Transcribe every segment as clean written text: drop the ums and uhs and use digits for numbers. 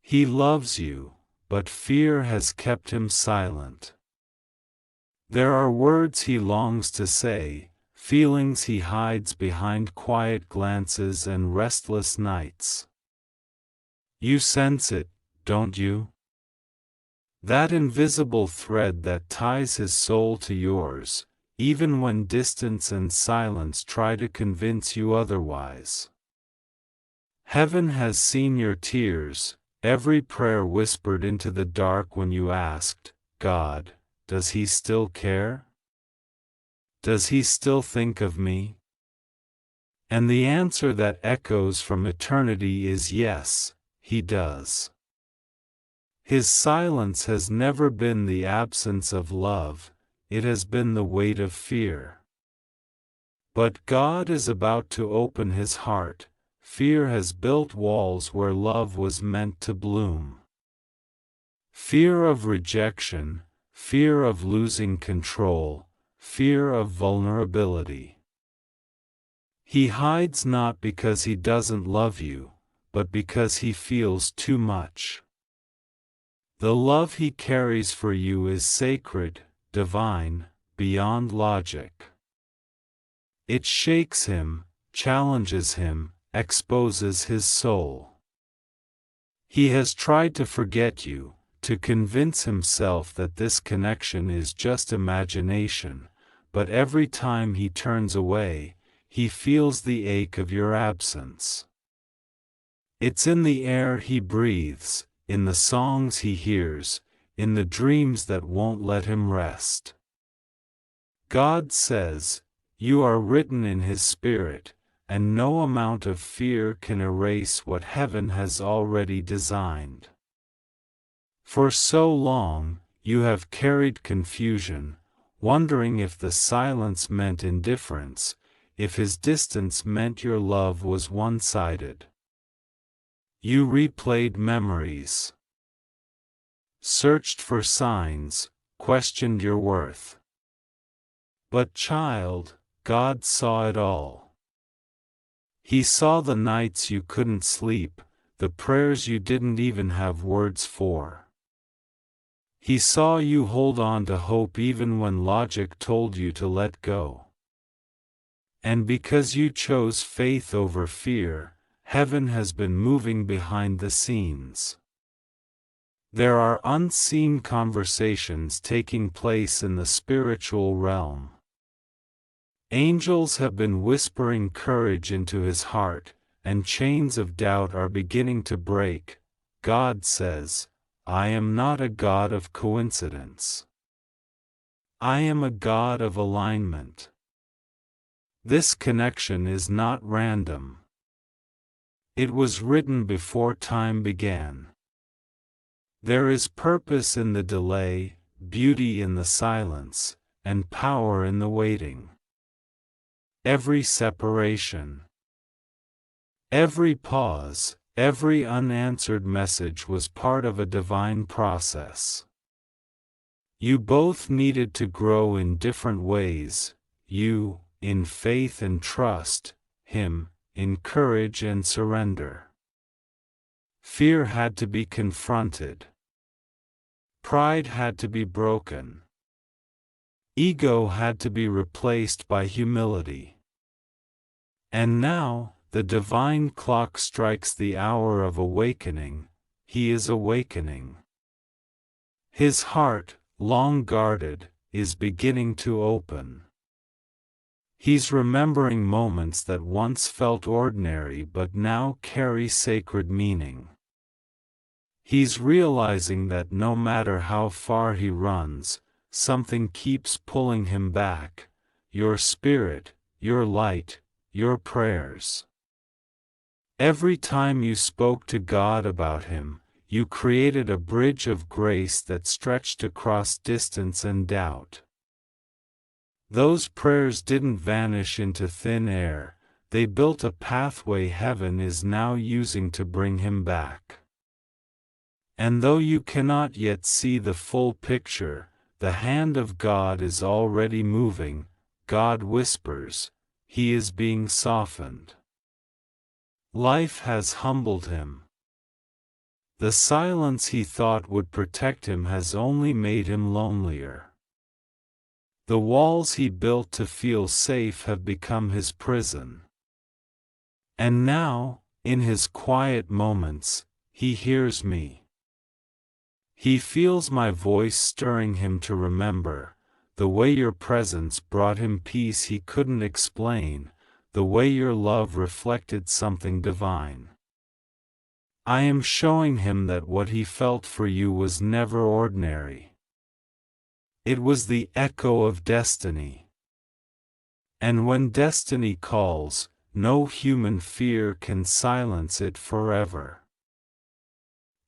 He loves you, but fear has kept him silent. There are words he longs to say, feelings he hides behind quiet glances and restless nights. You sense it, don't you? That invisible thread that ties his soul to yours, even when distance and silence try to convince you otherwise. Heaven has seen your tears, every prayer whispered into the dark when you asked, God, does he still care? Does he still think of me? And the answer that echoes from eternity is yes, he does. His silence has never been the absence of love, it has been the weight of fear. But God is about to open his heart. Fear has built walls where love was meant to bloom. Fear of rejection, fear of losing control, fear of vulnerability. He hides not because he doesn't love you, but because he feels too much. The love he carries for you is sacred, divine, beyond logic. It shakes him, challenges him, exposes his soul. He has tried to forget you, to convince himself that this connection is just imagination, but every time he turns away, he feels the ache of your absence. It's in the air he breathes, in the songs he hears, in the dreams that won't let him rest. God says, you are written in his spirit, and no amount of fear can erase what heaven has already designed. For so long, you have carried confusion, wondering if the silence meant indifference, if his distance meant your love was one-sided. You replayed memories, searched for signs, questioned your worth. But child, God saw it all. He saw the nights you couldn't sleep, the prayers you didn't even have words for. He saw you hold on to hope even when logic told you to let go. And because you chose faith over fear, heaven has been moving behind the scenes. There are unseen conversations taking place in the spiritual realm. Angels have been whispering courage into his heart, and chains of doubt are beginning to break. God says, I am not a God of coincidence. I am a God of alignment. This connection is not random. It was written before time began. There is purpose in the delay, beauty in the silence, and power in the waiting. Every separation, every pause, every unanswered message was part of a divine process. You both needed to grow in different ways, you, in faith and trust, him, in courage and surrender. Fear had to be confronted. Pride had to be broken. Ego had to be replaced by humility. And now, the divine clock strikes the hour of awakening. He is awakening. His heart, long guarded, is beginning to open. He's remembering moments that once felt ordinary but now carry sacred meaning. He's realizing that no matter how far he runs, something keeps pulling him back: your spirit, your light, your prayers. Every time you spoke to God about him, you created a bridge of grace that stretched across distance and doubt. Those prayers didn't vanish into thin air, they built a pathway heaven is now using to bring him back. And though you cannot yet see the full picture, the hand of God is already moving. God whispers, he is being softened. Life has humbled him. The silence he thought would protect him has only made him lonelier. The walls he built to feel safe have become his prison. And now, in his quiet moments, he hears me. He feels my voice stirring him to remember, the way your presence brought him peace he couldn't explain, the way your love reflected something divine. I am showing him that what he felt for you was never ordinary. It was the echo of destiny. And when destiny calls, no human fear can silence it forever.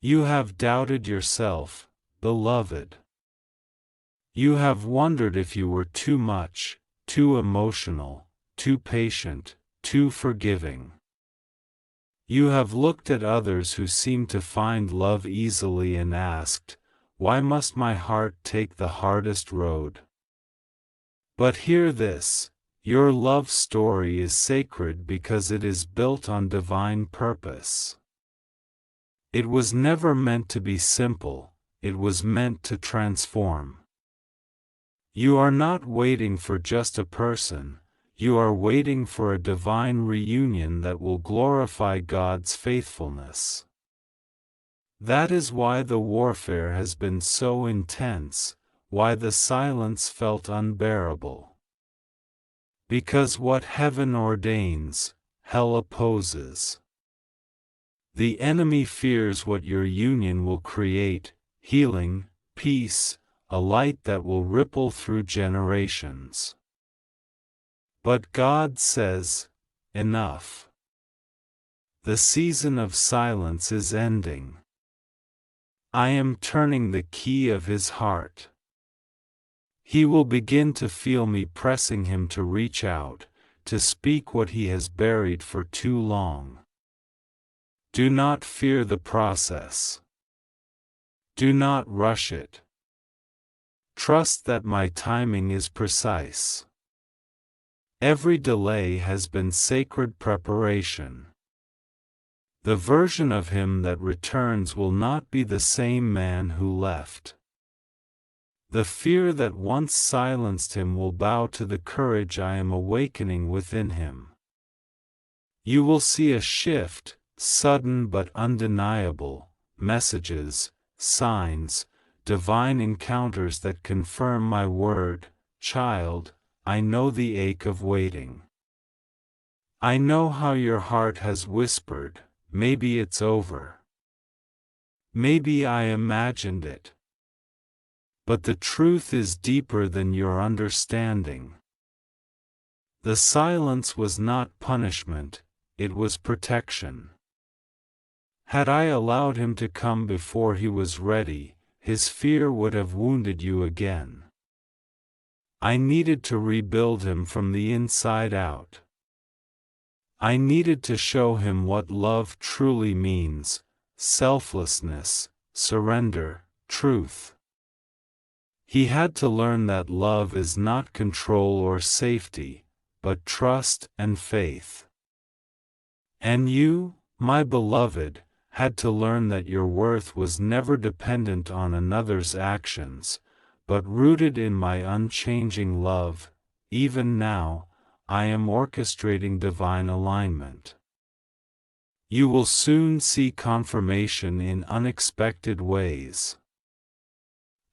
You have doubted yourself, beloved. You have wondered if you were too much, too emotional, too patient, too forgiving. You have looked at others who seem to find love easily and asked, why must my heart take the hardest road? But hear this, your love story is sacred because it is built on divine purpose. It was never meant to be simple, it was meant to transform. You are not waiting for just a person, you are waiting for a divine reunion that will glorify God's faithfulness. That is why the warfare has been so intense, why the silence felt unbearable. Because what heaven ordains, hell opposes. The enemy fears what your union will create, healing, peace, a light that will ripple through generations. But God says, enough. The season of silence is ending. I am turning the key of his heart. He will begin to feel me pressing him to reach out, to speak what he has buried for too long. Do not fear the process. Do not rush it. Trust that my timing is precise. Every delay has been sacred preparation. The version of him that returns will not be the same man who left. The fear that once silenced him will bow to the courage I am awakening within him. You will see a shift, sudden but undeniable, messages, signs, divine encounters that confirm my word, child, I know the ache of waiting. I know how your heart has whispered, maybe it's over. Maybe I imagined it. But the truth is deeper than your understanding. The silence was not punishment, it was protection. Had I allowed him to come before he was ready, his fear would have wounded you again. I needed to rebuild him from the inside out. I needed to show him what love truly means, selflessness, surrender, truth. He had to learn that love is not control or safety, but trust and faith. And you, my beloved, had to learn that your worth was never dependent on another's actions, but rooted in my unchanging love. Even now, I am orchestrating divine alignment. You will soon see confirmation in unexpected ways.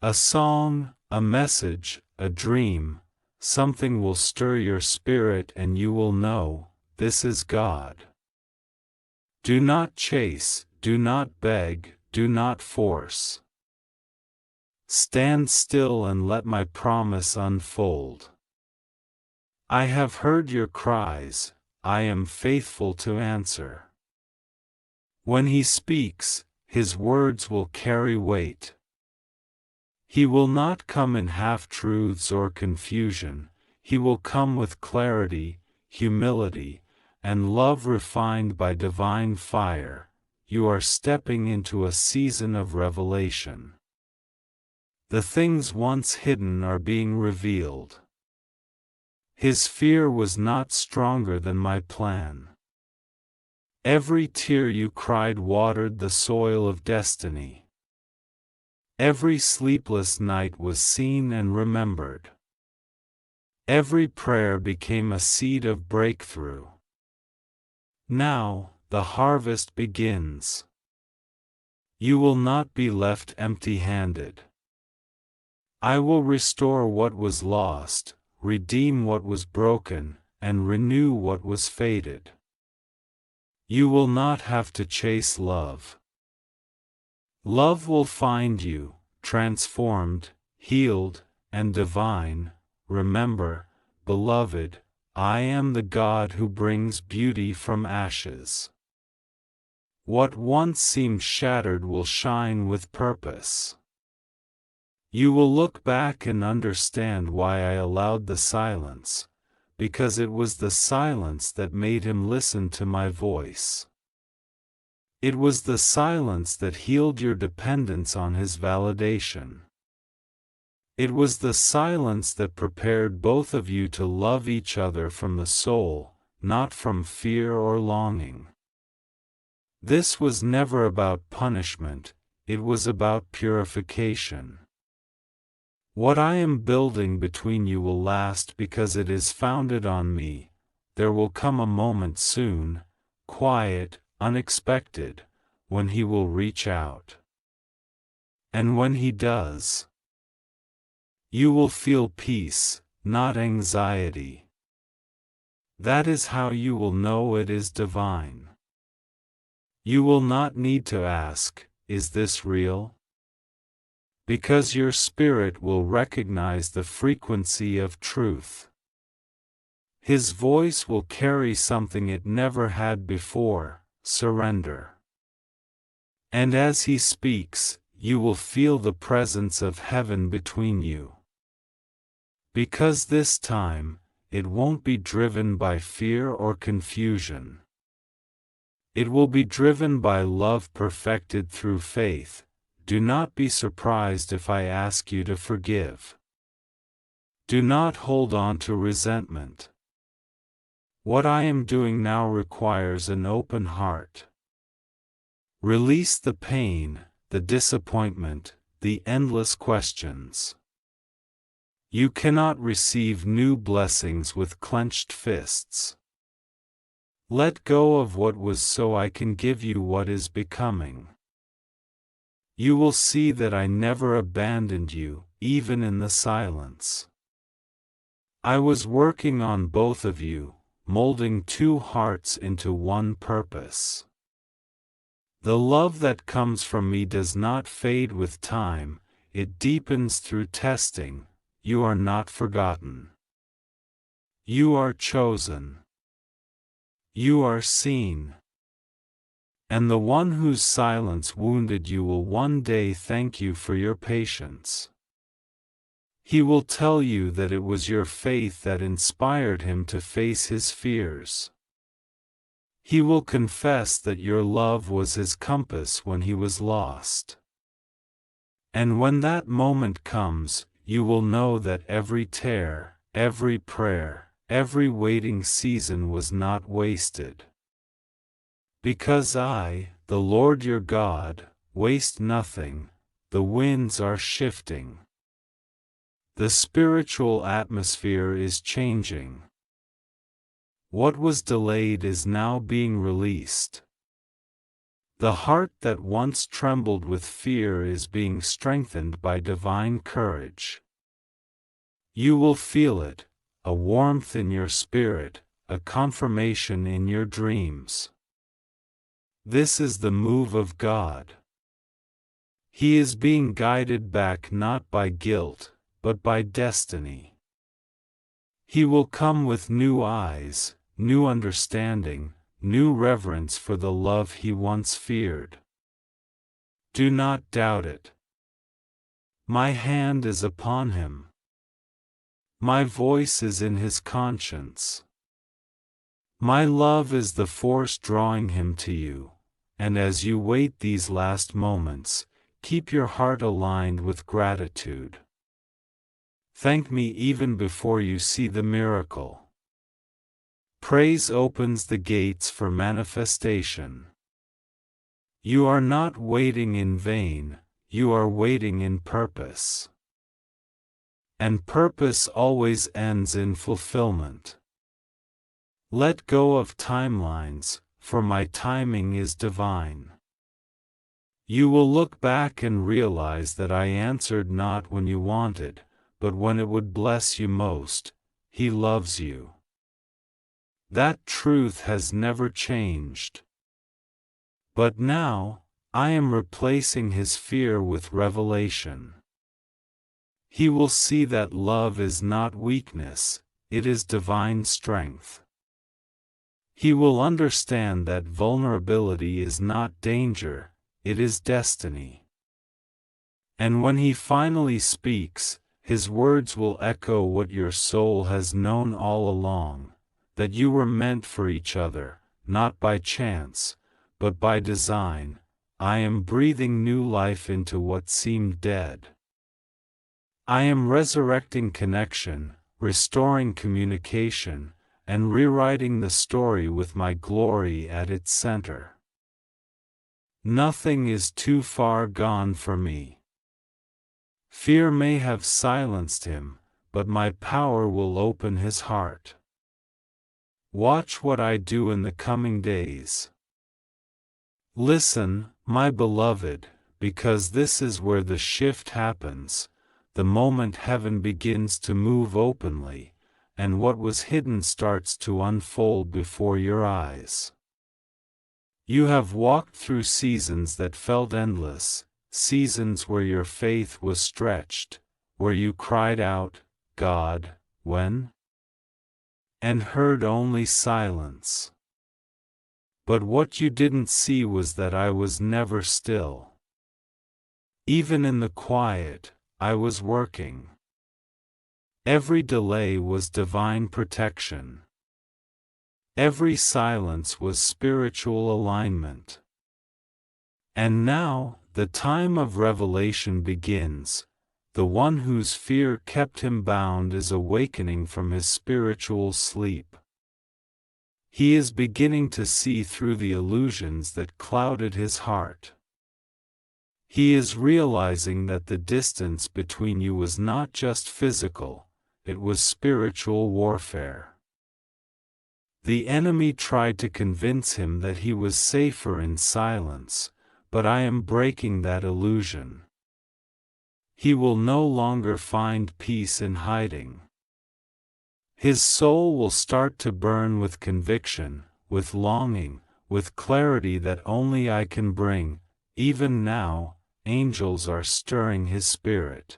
A song, a message, a dream, something will stir your spirit and you will know, this is God. Do not chase, do not beg, do not force. Stand still and let my promise unfold. I have heard your cries, I am faithful to answer. When he speaks, his words will carry weight. He will not come in half-truths or confusion, he will come with clarity, humility, and love refined by divine fire. You are stepping into a season of revelation. The things once hidden are being revealed. His fear was not stronger than my plan. Every tear you cried watered the soil of destiny. Every sleepless night was seen and remembered. Every prayer became a seed of breakthrough. Now, the harvest begins. You will not be left empty-handed. I will restore what was lost, redeem what was broken, and renew what was faded. You will not have to chase love. Love will find you, transformed, healed, and divine. Remember, beloved, I am the God who brings beauty from ashes. What once seemed shattered will shine with purpose. You will look back and understand why I allowed the silence, because it was the silence that made him listen to my voice. It was the silence that healed your dependence on his validation. It was the silence that prepared both of you to love each other from the soul, not from fear or longing. This was never about punishment, it was about purification. What I am building between you will last because it is founded on me. There will come a moment soon, quiet, unexpected, when he will reach out. And when he does, you will feel peace, not anxiety. That is how you will know it is divine. You will not need to ask, "Is this real?" Because your spirit will recognize the frequency of truth. His voice will carry something it never had before: surrender. And as he speaks, you will feel the presence of heaven between you. Because this time, it won't be driven by fear or confusion. It will be driven by love perfected through faith. Do not be surprised if I ask you to forgive. Do not hold on to resentment. What I am doing now requires an open heart. Release the pain, the disappointment, the endless questions. You cannot receive new blessings with clenched fists. Let go of what was so I can give you what is becoming. You will see that I never abandoned you, even in the silence. I was working on both of you, molding two hearts into one purpose. The love that comes from me does not fade with time, it deepens through testing. You are not forgotten. You are chosen. You are seen. And the one whose silence wounded you will one day thank you for your patience. He will tell you that it was your faith that inspired him to face his fears. He will confess that your love was his compass when he was lost. And when that moment comes, you will know that every tear, every prayer, every waiting season was not wasted. Because I, the Lord your God, waste nothing. The winds are shifting. The spiritual atmosphere is changing. What was delayed is now being released. The heart that once trembled with fear is being strengthened by divine courage. You will feel it, a warmth in your spirit, a confirmation in your dreams. This is the move of God. He is being guided back not by guilt, but by destiny. He will come with new eyes, new understanding, new reverence for the love he once feared. Do not doubt it. My hand is upon him. My voice is in his conscience. My love is the force drawing him to you, and as you wait these last moments, keep your heart aligned with gratitude. Thank me even before you see the miracle. Praise opens the gates for manifestation. You are not waiting in vain, you are waiting in purpose. And purpose always ends in fulfillment. Let go of timelines, for my timing is divine. You will look back and realize that I answered not when you wanted, but when it would bless you most. He loves you. That truth has never changed. But now, I am replacing his fear with revelation. He will see that love is not weakness, it is divine strength. He will understand that vulnerability is not danger, it is destiny. And when he finally speaks, his words will echo what your soul has known all along, that you were meant for each other, not by chance, but by design. I am breathing new life into what seemed dead. I am resurrecting connection, restoring communication, and rewriting the story with my glory at its center. Nothing is too far gone for me. Fear may have silenced him, but my power will open his heart. Watch what I do in the coming days. Listen, my beloved, because this is where the shift happens, the moment heaven begins to move openly, and what was hidden starts to unfold before your eyes. You have walked through seasons that felt endless, seasons where your faith was stretched, where you cried out, God, when? And heard only silence. But what you didn't see was that I was never still. Even in the quiet, I was working. Every delay was divine protection. Every silence was spiritual alignment. And now, the time of revelation begins. The one whose fear kept him bound is awakening from his spiritual sleep. He is beginning to see through the illusions that clouded his heart. He is realizing that the distance between you was not just physical, it was spiritual warfare. The enemy tried to convince him that he was safer in silence, but I am breaking that illusion. He will no longer find peace in hiding. His soul will start to burn with conviction, with longing, with clarity that only I can bring. Even now, angels are stirring his spirit.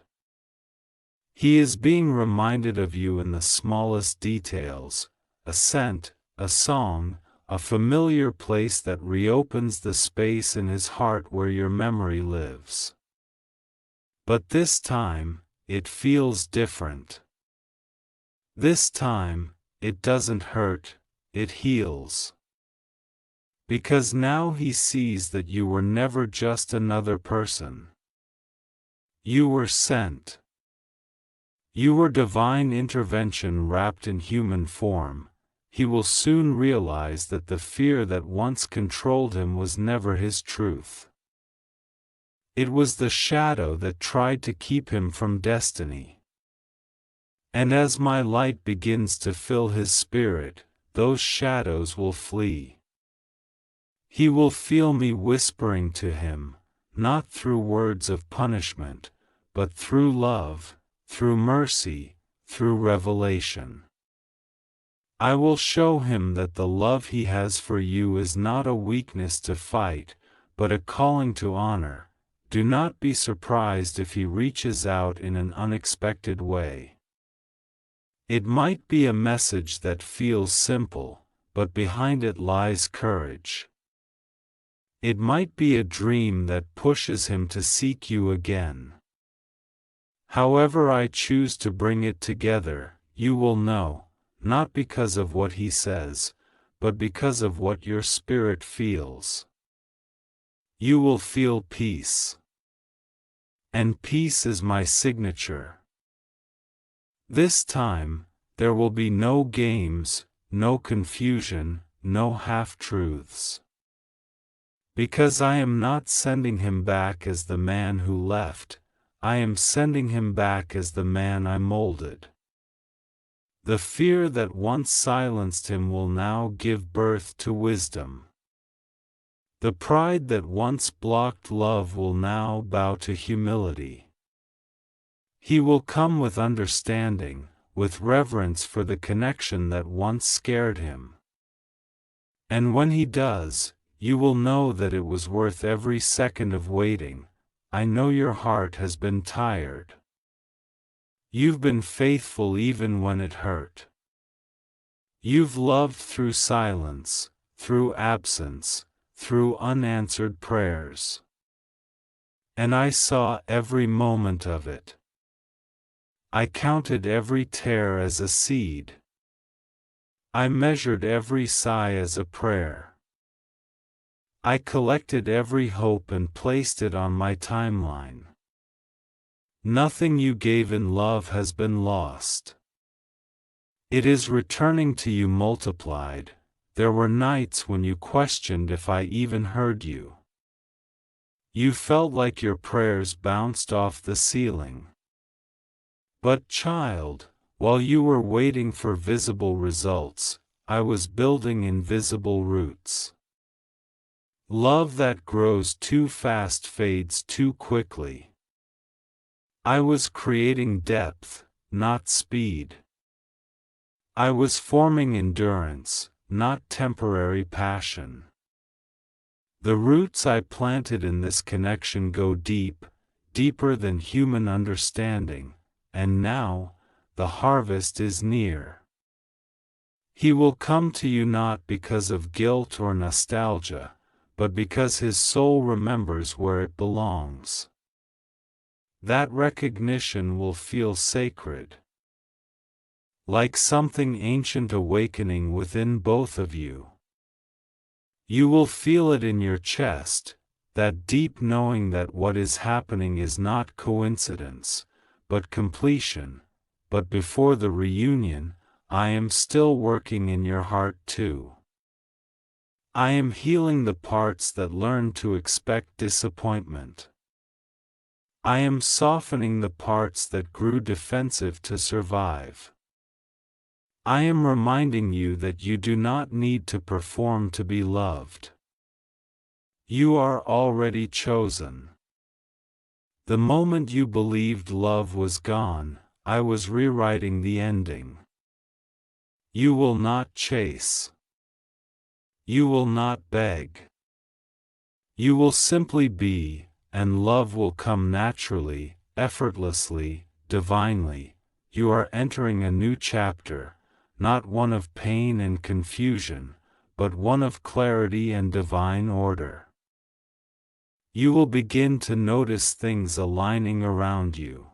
He is being reminded of you in the smallest details, a scent, a song, a familiar place that reopens the space in his heart where your memory lives. But this time, it feels different. This time, it doesn't hurt, it heals. Because now he sees that you were never just another person. You were sent. You were divine intervention wrapped in human form. He will soon realize that the fear that once controlled him was never his truth. It was the shadow that tried to keep him from destiny. And as my light begins to fill his spirit, those shadows will flee. He will feel me whispering to him, not through words of punishment, but through love, through mercy, through revelation. I will show him that the love he has for you is not a weakness to fight, but a calling to honor. Do not be surprised if he reaches out in an unexpected way. It might be a message that feels simple, but behind it lies courage. It might be a dream that pushes him to seek you again. However I choose to bring it together, you will know, not because of what he says, but because of what your spirit feels. You will feel peace. And peace is my signature. This time, there will be no games, no confusion, no half-truths. Because I am not sending him back as the man who left, I am sending him back as the man I molded. The fear that once silenced him will now give birth to wisdom. The pride that once blocked love will now bow to humility. He will come with understanding, with reverence for the connection that once scared him. And when he does, you will know that it was worth every second of waiting. I know your heart has been tired. You've been faithful even when it hurt. You've loved through silence, through absence, through unanswered prayers. And I saw every moment of it. I counted every tear as a seed. I measured every sigh as a prayer. I collected every hope and placed it on my timeline. Nothing you gave in love has been lost. It is returning to you multiplied. There were nights when you questioned if I even heard you. You felt like your prayers bounced off the ceiling. But child, while you were waiting for visible results, I was building invisible roots. Love that grows too fast fades too quickly. I was creating depth, not speed. I was forming endurance, not temporary passion. The roots I planted in this connection go deep, deeper than human understanding, and now, the harvest is near. He will come to you not because of guilt or nostalgia, but because his soul remembers where it belongs. That recognition will feel sacred. Like something ancient awakening within both of you. You will feel it in your chest, that deep knowing that what is happening is not coincidence, but completion. But before the reunion, I am still working in your heart too. I am healing the parts that learn to expect disappointment. I am softening the parts that grew defensive to survive. I am reminding you that you do not need to perform to be loved. You are already chosen. The moment you believed love was gone, I was rewriting the ending. You will not chase. You will not beg. You will simply be, and love will come naturally, effortlessly, divinely. You are entering a new chapter, not one of pain and confusion, but one of clarity and divine order. You will begin to notice things aligning around you.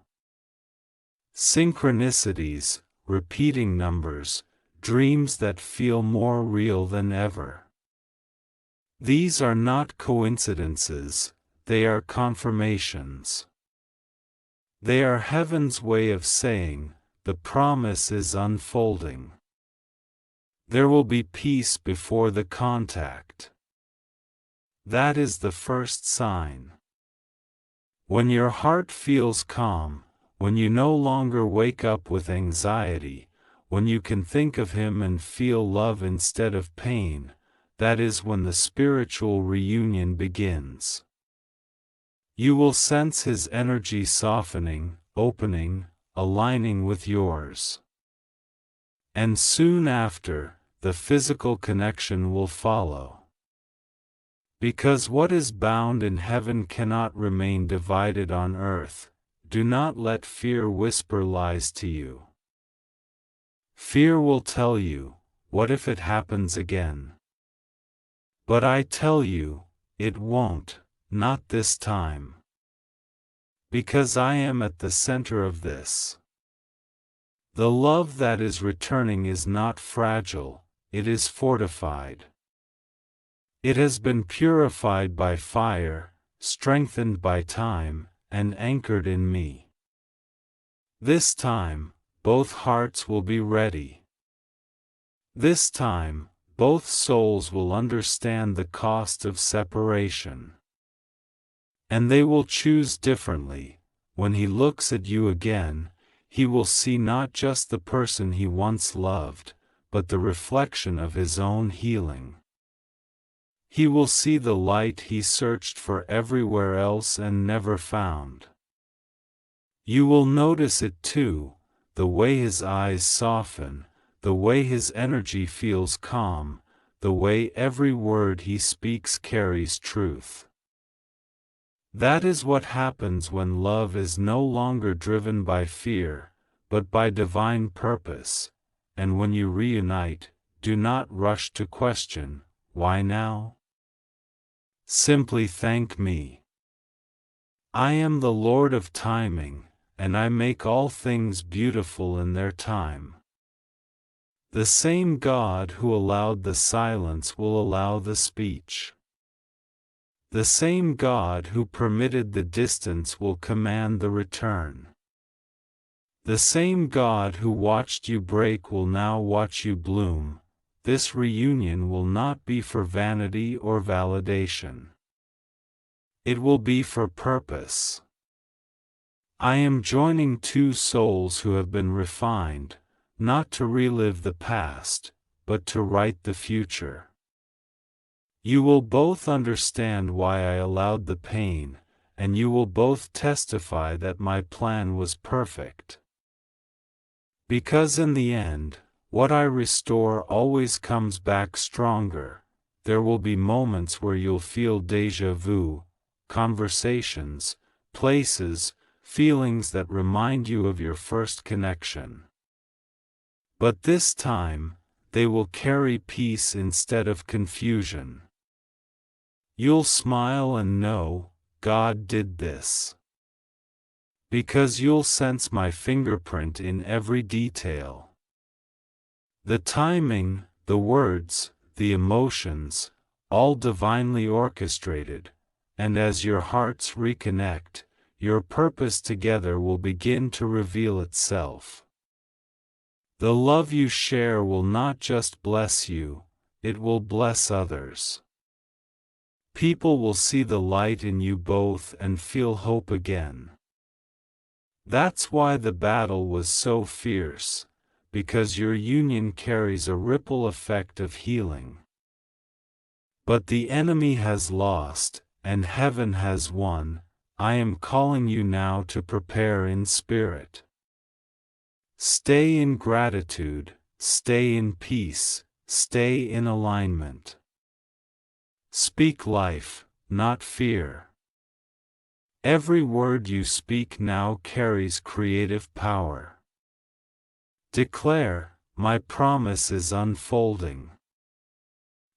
Synchronicities, repeating numbers, dreams that feel more real than ever. These are not coincidences, they are confirmations. They are heaven's way of saying, the promise is unfolding. There will be peace before the contact. That is the first sign. When your heart feels calm, when you no longer wake up with anxiety, when you can think of him and feel love instead of pain, that is when the spiritual reunion begins. You will sense his energy softening, opening, aligning with yours. And soon after, the physical connection will follow. Because what is bound in heaven cannot remain divided on earth, do not let fear whisper lies to you. Fear will tell you, what if it happens again? But I tell you, it won't, not this time. Because I am at the center of this. The love that is returning is not fragile, it is fortified. It has been purified by fire, strengthened by time, and anchored in me. This time, both hearts will be ready. This time, both souls will understand the cost of separation. And they will choose differently. When he looks at you again, he will see not just the person he once loved, but the reflection of his own healing. He will see the light he searched for everywhere else and never found. You will notice it too, the way his eyes soften, the way his energy feels calm, the way every word he speaks carries truth. That is what happens when love is no longer driven by fear, but by divine purpose, and when you reunite, do not rush to question, why now? Simply thank me. I am the Lord of timing, and I make all things beautiful in their time. The same God who allowed the silence will allow the speech. The same God who permitted the distance will command the return. The same God who watched you break will now watch you bloom. This reunion will not be for vanity or validation. It will be for purpose. I am joining two souls who have been refined, not to relive the past, but to write the future. You will both understand why I allowed the pain, and you will both testify that my plan was perfect. Because in the end, what I restore always comes back stronger. There will be moments where you'll feel déjà vu, conversations, places, feelings that remind you of your first connection. But this time, they will carry peace instead of confusion. You'll smile and know, God did this. Because you'll sense my fingerprint in every detail. The timing, the words, the emotions, all divinely orchestrated, and as your hearts reconnect, your purpose together will begin to reveal itself. The love you share will not just bless you, it will bless others. People will see the light in you both and feel hope again. That's why the battle was so fierce, because your union carries a ripple effect of healing. But the enemy has lost, and heaven has won. I am calling you now to prepare in spirit. Stay in gratitude, stay in peace, stay in alignment. Speak life, not fear. Every word you speak now carries creative power. Declare, my promise is unfolding.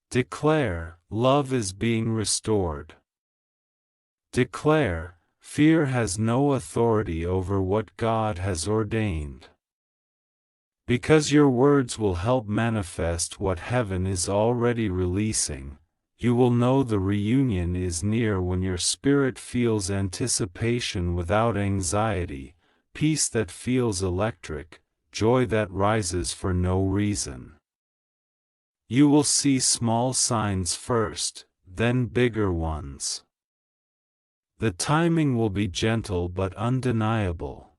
Declare, love is being restored. Declare, fear has no authority over what God has ordained. Because your words will help manifest what heaven is already releasing, you will know the reunion is near when your spirit feels anticipation without anxiety, peace that feels electric, joy that rises for no reason. You will see small signs first, then bigger ones. The timing will be gentle but undeniable.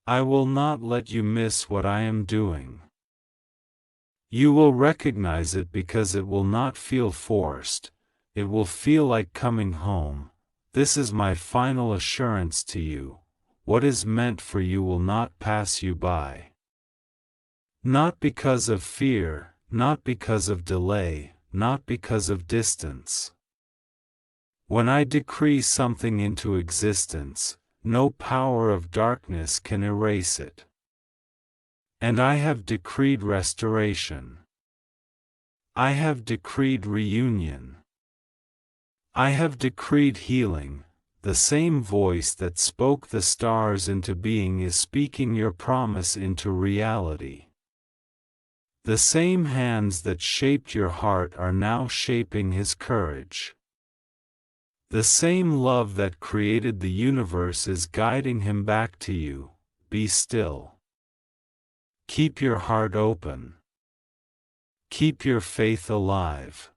I will not let you miss what I am doing. You will recognize it because it will not feel forced, it will feel like coming home. This is my final assurance to you. What is meant for you will not pass you by. Not because of fear, not because of delay, not because of distance. When I decree something into existence, no power of darkness can erase it. And I have decreed restoration. I have decreed reunion. I have decreed healing. The same voice that spoke the stars into being is speaking your promise into reality. The same hands that shaped your heart are now shaping his courage. The same love that created the universe is guiding him back to you. Be still. Keep your heart open. Keep your faith alive.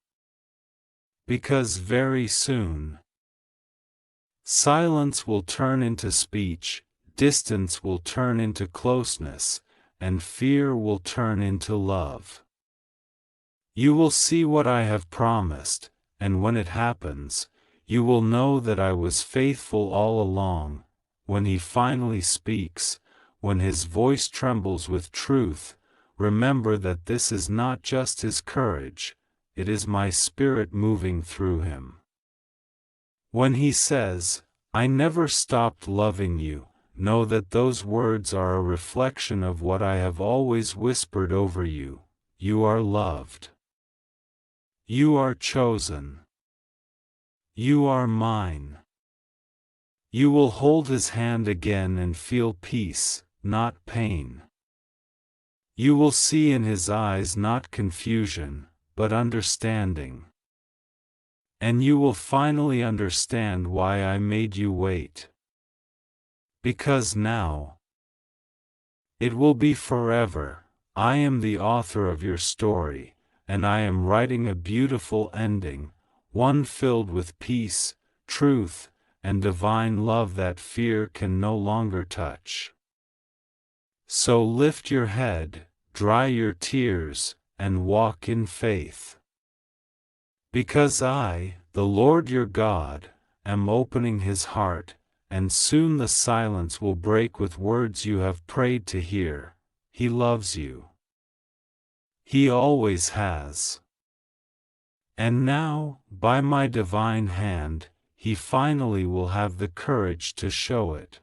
Because very soon, silence will turn into speech, distance will turn into closeness, and fear will turn into love. You will see what I have promised, and when it happens, you will know that I was faithful all along. When he finally speaks, when his voice trembles with truth, remember that this is not just his courage, it is my spirit moving through him. When he says, "I never stopped loving you," know that those words are a reflection of what I have always whispered over you. You are loved. You are chosen. You are mine. You will hold his hand again and feel peace, not pain. You will see in his eyes not confusion, but understanding. And you will finally understand why I made you wait. Because now, it will be forever. I am the author of your story, and I am writing a beautiful ending, one filled with peace, truth, and divine love that fear can no longer touch. So lift your head, dry your tears, and walk in faith. Because I, the Lord your God, am opening his heart, and soon the silence will break with words you have prayed to hear. He loves you. He always has. And now, by my divine hand, he finally will have the courage to show it.